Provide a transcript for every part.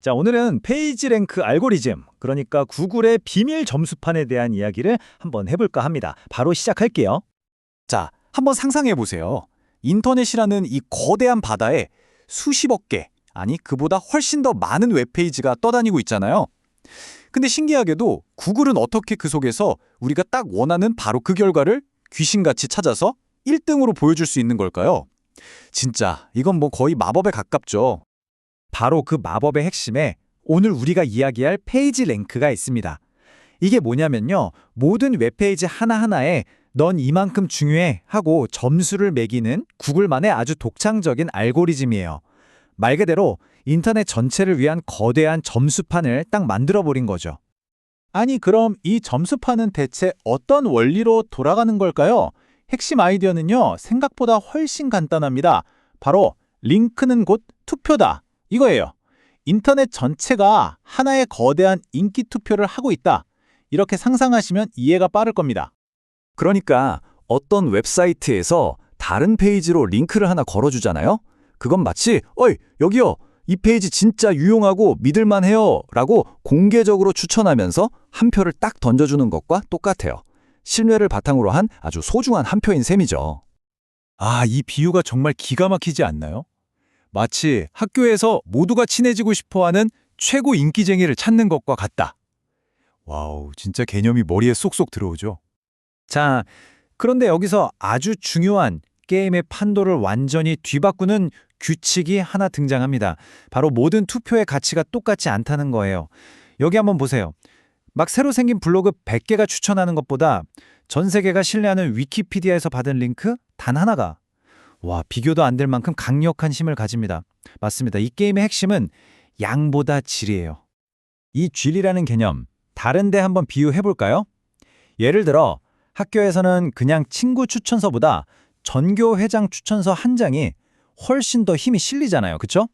자, 오늘은 페이지 랭크 알고리즘, 그러니까 구글의 비밀 점수판에 대한 이야기를 한번 해볼까 합니다. 바로 시작할게요. 자, 한번 상상해 보세요. 인터넷이라는 이 거대한 바다에 수십억 개, 아니 그보다 훨씬 더 많은 웹페이지가 떠다니고 있잖아요. 근데 신기하게도 구글은 어떻게 그 속에서 우리가 딱 원하는 바로 그 결과를 귀신같이 찾아서 1등으로 보여줄 수 있는 걸까요? 진짜 이건 뭐 거의 마법에 가깝죠. 바로 그 마법의 핵심에 오늘 우리가 이야기할 페이지 랭크가 있습니다. 이게 뭐냐면요, 모든 웹페이지 하나하나에 넌 이만큼 중요해 하고 점수를 매기는 구글만의 아주 독창적인 알고리즘이에요. 말 그대로 인터넷 전체를 위한 거대한 점수판을 딱 만들어버린 거죠. 아니, 그럼 이 점수판은 대체 어떤 원리로 돌아가는 걸까요? 핵심 아이디어는요, 생각보다 훨씬 간단합니다. 바로 링크는 곧 투표다. 이거예요. 인터넷 전체가 하나의 거대한 인기 투표를 하고 있다. 이렇게 상상하시면 이해가 빠를 겁니다. 그러니까 어떤 웹사이트에서 다른 페이지로 링크를 하나 걸어주잖아요? 그건 마치 어이 여기요, 이 페이지 진짜 유용하고 믿을만해요 라고 공개적으로 추천하면서 한 표를 딱 던져주는 것과 똑같아요. 신뢰를 바탕으로 한 아주 소중한 한 표인 셈이죠. 아, 이 비유가 정말 기가 막히지 않나요? 마치 학교에서 모두가 친해지고 싶어하는 최고 인기쟁이를 찾는 것과 같다. 와우, 진짜 개념이 머리에 쏙쏙 들어오죠. 자, 그런데 여기서 아주 중요한 게임의 판도를 완전히 뒤바꾸는 규칙이 하나 등장합니다. 바로 모든 투표의 가치가 똑같지 않다는 거예요. 여기 한번 보세요. 막 새로 생긴 블로그 100개가 추천하는 것보다 전 세계가 신뢰하는 위키피디아에서 받은 링크 단 하나가 비교도 안 될 만큼 강력한 힘을 가집니다. 맞습니다. 이 게임의 핵심은 양보다 질이에요. 이 질이라는 개념, 다른 데 한번 비유해 볼까요? 예를 들어 학교에서는 그냥 친구 추천서보다 전교 회장 추천서 한 장이 훨씬 더 힘이 실리잖아요. 그쵸?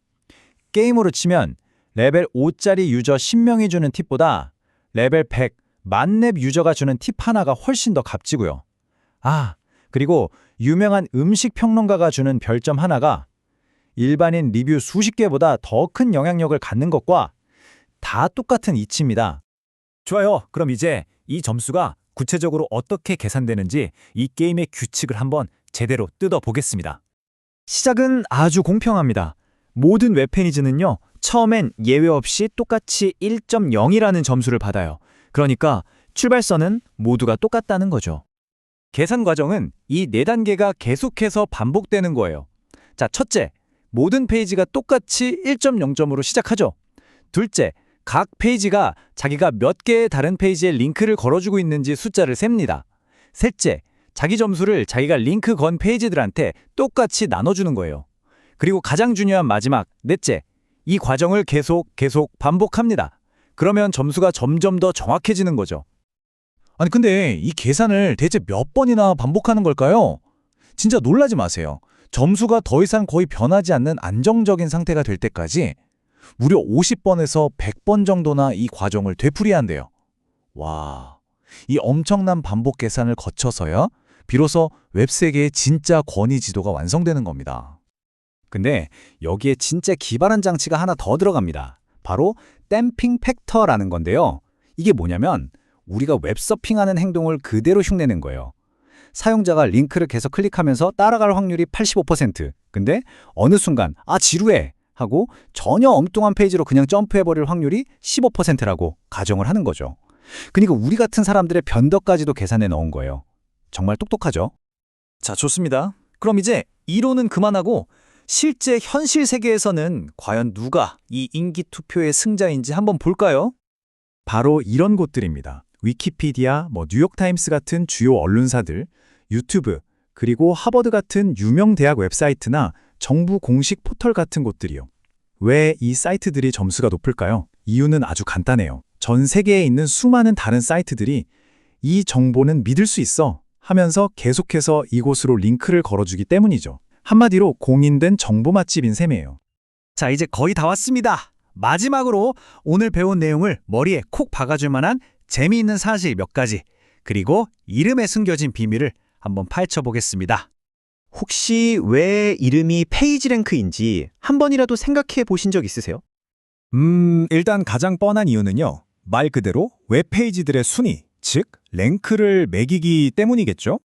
게임으로 치면 레벨 5짜리 유저 10명이 주는 팁보다 레벨 100 만렙 유저가 주는 팁 하나가 훨씬 더 값지고요. 그리고 유명한 음식 평론가가 주는 별점 하나가 일반인 리뷰 수십 개보다 더 큰 영향력을 갖는 것과 다 똑같은 이치입니다. 좋아요. 그럼 이제 이 점수가 구체적으로 어떻게 계산되는지 이 게임의 규칙을 한번 제대로 뜯어보겠습니다. 시작은 아주 공평합니다. 모든 웹페이지는요, 처음엔 예외 없이 똑같이 1.0이라는 점수를 받아요. 그러니까 출발선은 모두가 똑같다는 거죠. 계산 과정은 이 4단계가 계속해서 반복되는 거예요. 자, 첫째, 모든 페이지가 똑같이 1.0점으로 시작하죠. 둘째, 각 페이지가 자기가 몇 개의 다른 페이지에 링크를 걸어주고 있는지 숫자를 셉니다. 셋째, 자기 점수를 자기가 링크 건 페이지들한테 똑같이 나눠주는 거예요. 그리고 가장 중요한 마지막, 넷째, 이 과정을 계속 반복합니다. 그러면 점수가 점점 더 정확해지는 거죠. 아니, 근데 이 계산을 대체 몇 번이나 반복하는 걸까요? 진짜 놀라지 마세요. 점수가 더 이상 거의 변하지 않는 안정적인 상태가 될 때까지 무려 50번에서 100번 정도나 이 과정을 되풀이한대요. 와, 이 엄청난 반복 계산을 거쳐서야 비로소 웹세계의 진짜 권위 지도가 완성되는 겁니다. 근데 여기에 진짜 기발한 장치가 하나 더 들어갑니다. 바로 댐핑 팩터라는 건데요. 이게 뭐냐면 우리가 웹서핑하는 행동을 그대로 흉내낸 거예요. 사용자가 링크를 계속 클릭하면서 따라갈 확률이 85%. 근데 어느 순간 지루해 하고 전혀 엉뚱한 페이지로 그냥 점프해버릴 확률이 15%라고 가정을 하는 거죠. 그러니까 우리 같은 사람들의 변덕까지도 계산해 넣은 거예요. 정말 똑똑하죠? 자, 좋습니다. 그럼 이제 이론은 그만하고 실제 현실 세계에서는 과연 누가 이 인기 투표의 승자인지 한번 볼까요? 바로 이런 곳들입니다. 위키피디아, 뉴욕타임스 같은 주요 언론사들, 유튜브, 그리고 하버드 같은 유명 대학 웹사이트나 정부 공식 포털 같은 곳들이요. 왜 이 사이트들이 점수가 높을까요? 이유는 아주 간단해요. 전 세계에 있는 수많은 다른 사이트들이 이 정보는 믿을 수 있어 하면서 계속해서 이곳으로 링크를 걸어주기 때문이죠. 한마디로 공인된 정보 맛집인 셈이에요. 자, 이제 거의 다 왔습니다. 마지막으로 오늘 배운 내용을 머리에 콕 박아줄 만한 재미있는 사실 몇 가지, 그리고 이름에 숨겨진 비밀을 한번 파헤쳐보겠습니다. 혹시 왜 이름이 페이지 랭크인지 한 번이라도 생각해 보신 적 있으세요? 일단 가장 뻔한 이유는요. 말 그대로 웹페이지들의 순위, 즉 랭크를 매기기 때문이겠죠.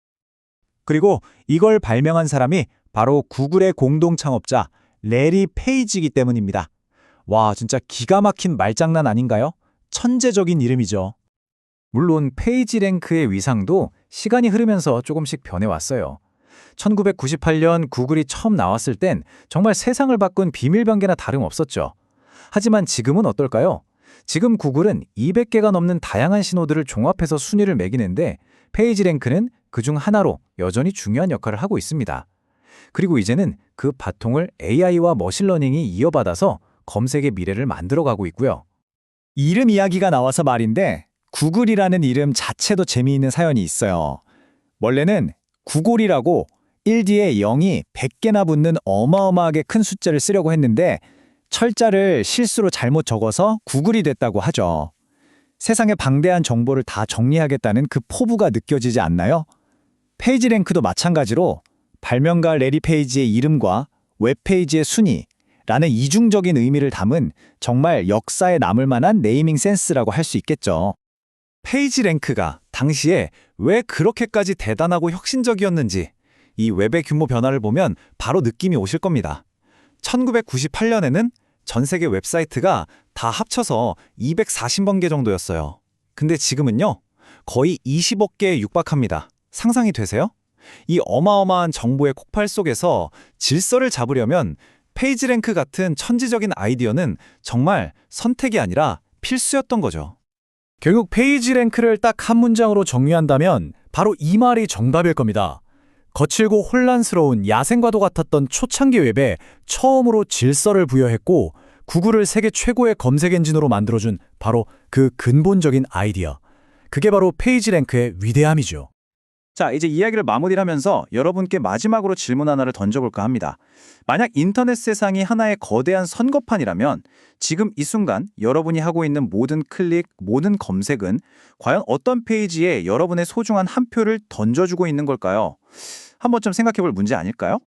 그리고 이걸 발명한 사람이 바로 구글의 공동 창업자 레리 페이지이기 때문입니다. 와, 진짜 기가 막힌 말장난 아닌가요? 천재적인 이름이죠. 물론 페이지 랭크의 위상도 시간이 흐르면서 조금씩 변해왔어요. 1998년 구글이 처음 나왔을 땐 정말 세상을 바꾼 비밀번개나 다름없었죠. 하지만 지금은 어떨까요? 지금 구글은 200개가 넘는 다양한 신호들을 종합해서 순위를 매기는데 페이지 랭크는 그중 하나로 여전히 중요한 역할을 하고 있습니다. 그리고 이제는 그 바통을 AI와 머신러닝이 이어받아서 검색의 미래를 만들어가고 있고요. 이름 이야기가 나와서 말인데 구글이라는 이름 자체도 재미있는 사연이 있어요. 원래는 구골이라고 1 뒤에 0이 100개나 붙는 어마어마하게 큰 숫자를 쓰려고 했는데 철자를 실수로 잘못 적어서 구글이 됐다고 하죠. 세상의 방대한 정보를 다 정리하겠다는 그 포부가 느껴지지 않나요? 페이지 랭크도 마찬가지로 발명가 레리 페이지의 이름과 웹페이지의 순위라는 이중적인 의미를 담은 정말 역사에 남을 만한 네이밍 센스라고 할 수 있겠죠. 페이지 랭크가 당시에 왜 그렇게까지 대단하고 혁신적이었는지 이 웹의 규모 변화를 보면 바로 느낌이 오실 겁니다. 1998년에는 전 세계 웹사이트가 다 합쳐서 240만 개 정도였어요. 근데 지금은요, 거의 20억 개에 육박합니다. 상상이 되세요? 이 어마어마한 정보의 폭발 속에서 질서를 잡으려면 페이지 랭크 같은 천지적인 아이디어는 정말 선택이 아니라 필수였던 거죠. 결국 페이지 랭크를 딱 한 문장으로 정리한다면 바로 이 말이 정답일 겁니다. 거칠고 혼란스러운 야생과도 같았던 초창기 웹에 처음으로 질서를 부여했고 구글을 세계 최고의 검색 엔진으로 만들어준 바로 그 근본적인 아이디어. 그게 바로 페이지 랭크의 위대함이죠. 자, 이제 이야기를 마무리하면서 여러분께 마지막으로 질문 하나를 던져볼까 합니다. 만약 인터넷 세상이 하나의 거대한 선거판이라면 지금 이 순간 여러분이 하고 있는 모든 클릭, 모든 검색은 과연 어떤 페이지에 여러분의 소중한 한 표를 던져주고 있는 걸까요? 한번 좀 생각해볼 문제 아닐까요?